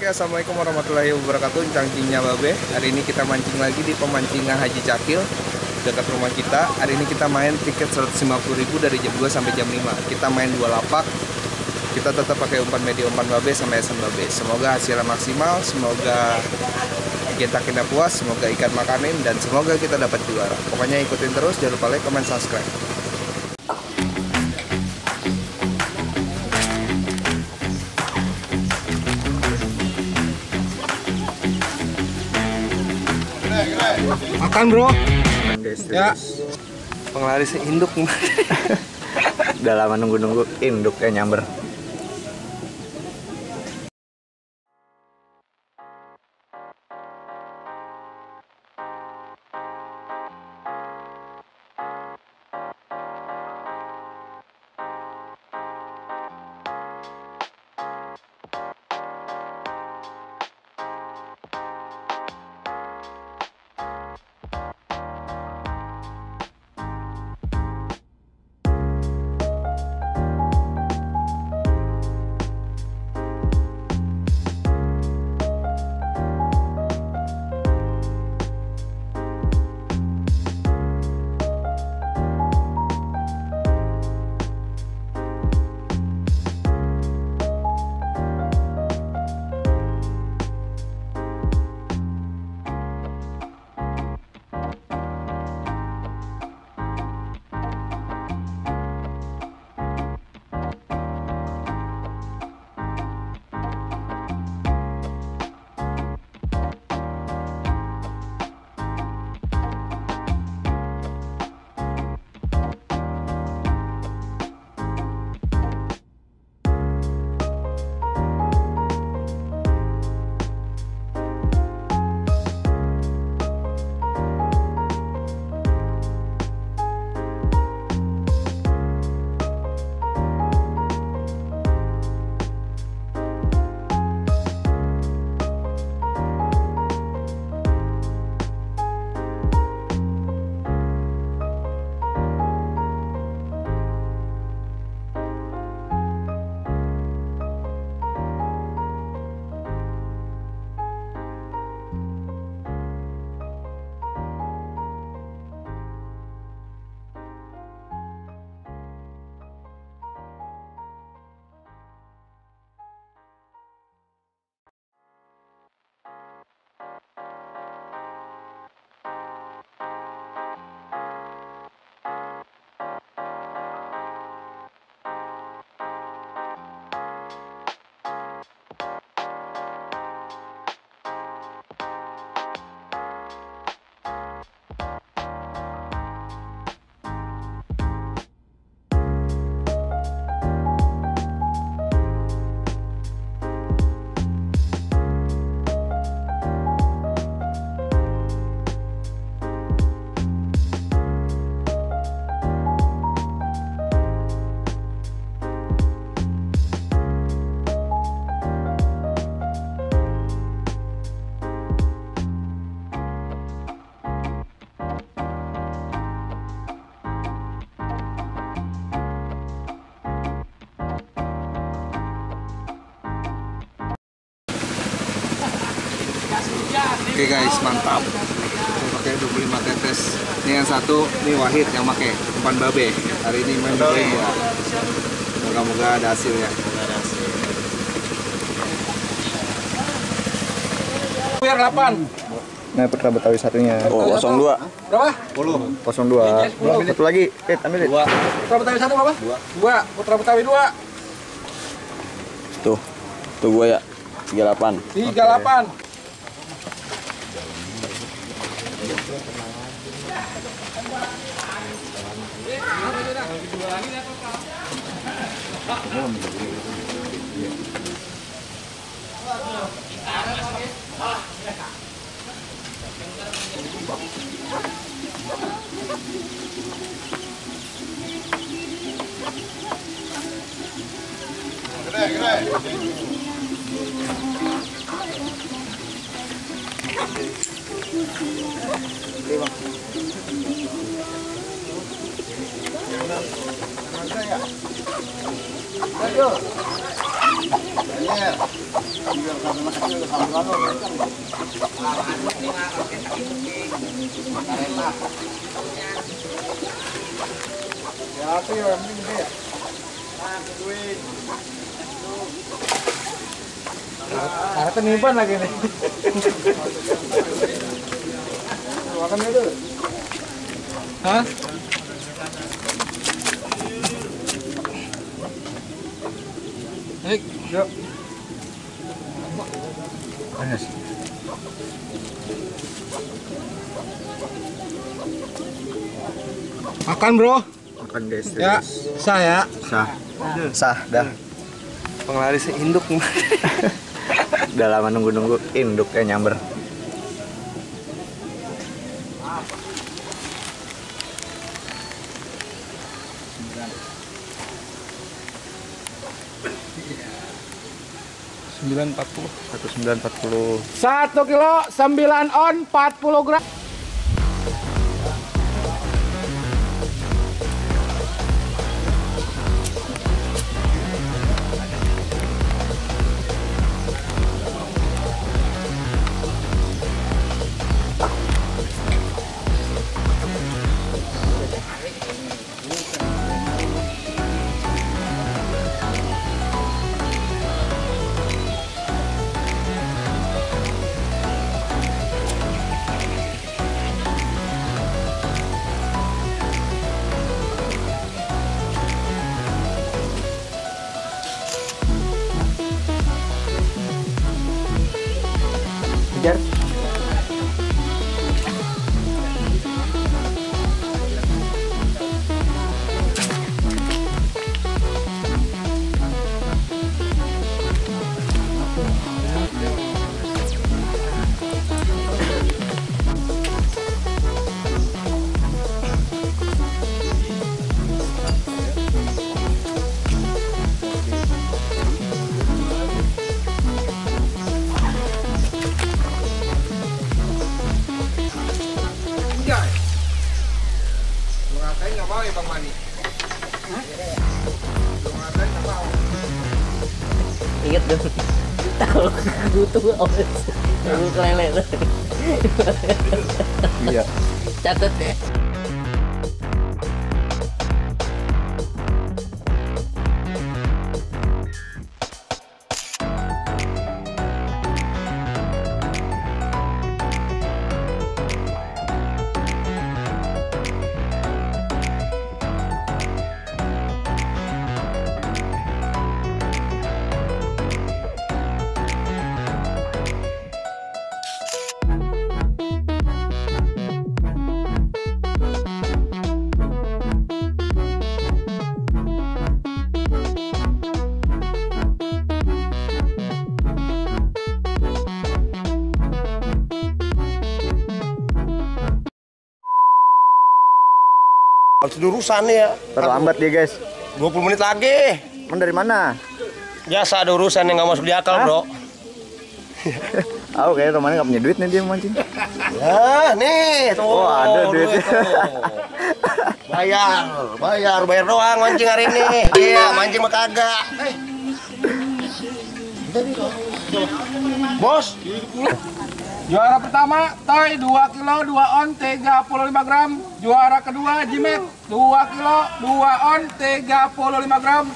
Assalamualaikum warahmatullahi wabarakatuh. Cangcingnya Babe. Hari ini kita mancing lagi di pemancingan Haji Cakil dekat rumah kita. Hari ini kita main tiket 150.000 dari jam 2 sampai jam 5. Kita main 2 lapak. Kita tetap pakai umpan media, umpan Babe sama esen Babe. Semoga hasilnya maksimal, semoga kita puas, semoga ikan makanin, dan semoga kita dapat juara. Pokoknya ikutin terus, jangan lupa like, comment, subscribe. Makan bro. Ya. Penglaris induk. Udah lama nunggu induknya nyamber. Oke guys, mantap. Saya pakai 25 tetes. Ini yang satu, ini Wahid yang pakai umpan Babe. Hari ini main Babe ya. Moga-moga ada hasilnya. Biar 8. Nah, Putra Betawi satunya. Oh, 02. Berapa? 02. Satu lagi. Ambil. 2. Putra Betawi 1 berapa? 2. Putra Betawi 2. Tuh gua ya. 38. 38. Ayo. Karena peniban lagi nih. Makan itu. Hah? Baik, yuk. Panas. Makan, Bro. Makan guys. Ya, sah ya. Sah. Sah, dah. Penglaris induk. Udah lama nunggu-nunggu induknya nyamber. Sembilan 1940. 1 kilo 9 on 40 gram. Kejar. Ngatain nggak mau ya Bang Mani? Lu ngatain nggak mau? Ingat dong, kalau butuh awas, kalau kelele tuh. Iya. Catat ya. Harus urusan ya. Terlambat dia guys. 20 menit lagi. Emang dari mana? Biasa ada urusan yang nggak masuk di akal, Bro. Tahu kayaknya temannya nggak punya duit nih dia mancing. Ya, nih, tuh. Oh, ada duitnya. tuh. Bayar doang mancing hari ini. Iya, mancing mah kagak. Bos, Juara pertama, Toy 2 kilo 2 on 35 gram. Juara kedua, Jimet 2 kilo 2 on 35 gram.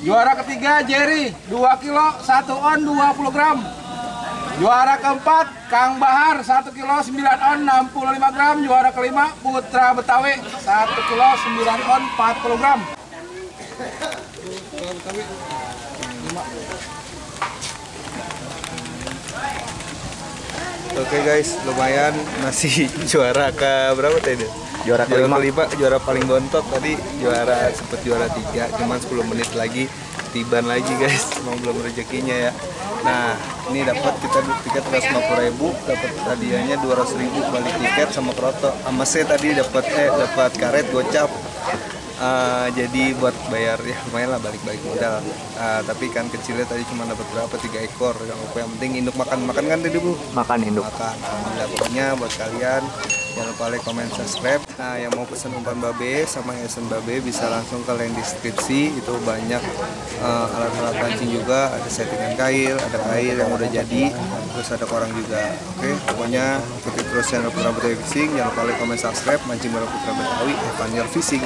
Juara ketiga, Jerry 2 kilo 1 on 20 gram. Juara keempat, Kang Bahar 1 kilo 9 on 65 gram. Juara kelima, Putra Betawi 1 kilo 9 on 40 gram. Oke guys, lumayan masih juara ke berapa tadi? Juara kelima. Juara paling bontot tadi, sempet juara 3, cuman 10 menit lagi tiban lagi guys, emang belum rezekinya ya. Nah, ini dapat kita tiket 150.000, dapat hadiahnya 200.000 balik tiket sama kroto. Sama saya tadi dapat karet gocap. Jadi buat bayar ya lumayan lah balik modal. Tapi kan kecilnya tadi cuma dapat berapa 3 ekor. Yang penting induk makan kan tadi Bu. Makan induk. Makan. Alhamdulillah pokoknya buat kalian Jangan lupa like, comment, subscribe. Nah, yang mau pesan umpan babe sama hiasan babe bisa langsung ke link deskripsi. Itu banyak alat-alat mancing juga. Ada settingan kail, ada kail yang udah jadi, terus ada korang juga. Oke, pokoknya ikuti terus channel Putra Betawi Fishing. Jangan lupa like, comment, subscribe. Mancing bareng Putra Betawi, Evanil Fishing.